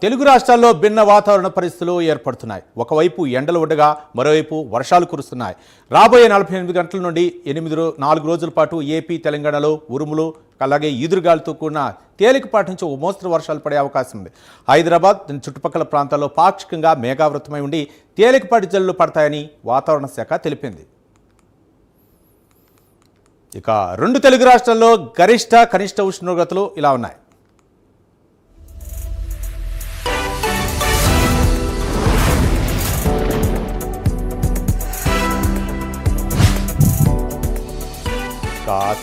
తెలుగు రాష్ట్రాల్లో భిన్న వాతావరణ పరిస్థితులు ఏర్పడుతున్నాయి. ఒకవైపు ఎండలు ఉండగా మరోవైపు వర్షాలు కురుస్తున్నాయి. రాబోయే 48 గంటల నుండి 4 రోజుల పాటు ఏపీ, తెలంగాణలో ఉరుములు అలాగే ఈదురుగాలులతో కూడిన తేలికపాటి నుంచి ఓ మోస్తరు వర్షాలు పడే అవకాశం ఉంది. హైదరాబాద్ చుట్టుపక్కల ప్రాంతాల్లో పాక్షికంగా మేఘావృతమై ఉండి తేలికపాటి జల్లులు పడతాయని వాతావరణ శాఖ తెలిపింది. ఇక 2 తెలుగు రాష్ట్రాల్లో గరిష్ట, కనిష్ట ఉష్ణోగ్రతలు ఇలా ఉన్నాయి.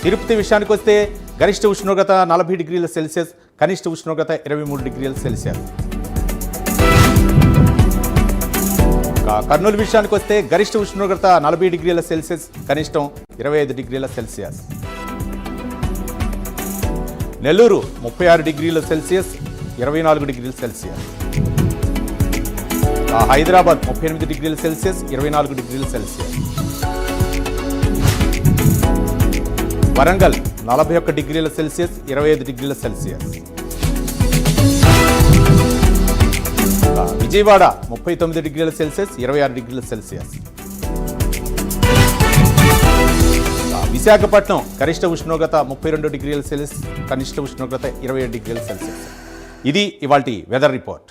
తిరుపతి విషయానికి వస్తే గరిష్ట ఉష్ణోగ్రత 40 డిగ్రీల సెల్సియస్, కనిష్ట ఉష్ణోగ్రత 23 డిగ్రీల సెల్సియస్. కర్నూలు విషయానికి వస్తే గరిష్ట ఉష్ణోగ్రత 40 డిగ్రీల సెల్సియస్, కనిష్టం 25 డిగ్రీల సెల్సియస్. నెల్లూరు 36 డిగ్రీల సెల్సియస్, 24 డిగ్రీల సెల్సియస్. హైదరాబాద్ 38 డిగ్రీల సెల్సియస్, 24 డిగ్రీల సెల్సియస్. వరంగల్ 41 డిగ్రీల సెల్సియస్, 25 డిగ్రీల సెల్సియస్. విజయవాడ 39 డిగ్రీల సెల్సియస్, 26 డిగ్రీల సెల్సియస్. విశాఖపట్నం గరిష్ట ఉష్ణోగ్రత 32 డిగ్రీల సెల్సియస్, కనిష్ట ఉష్ణోగ్రత 27 డిగ్రీల సెల్సియస్. ఇది ఇవాల్టి వెదర్ రిపోర్ట్.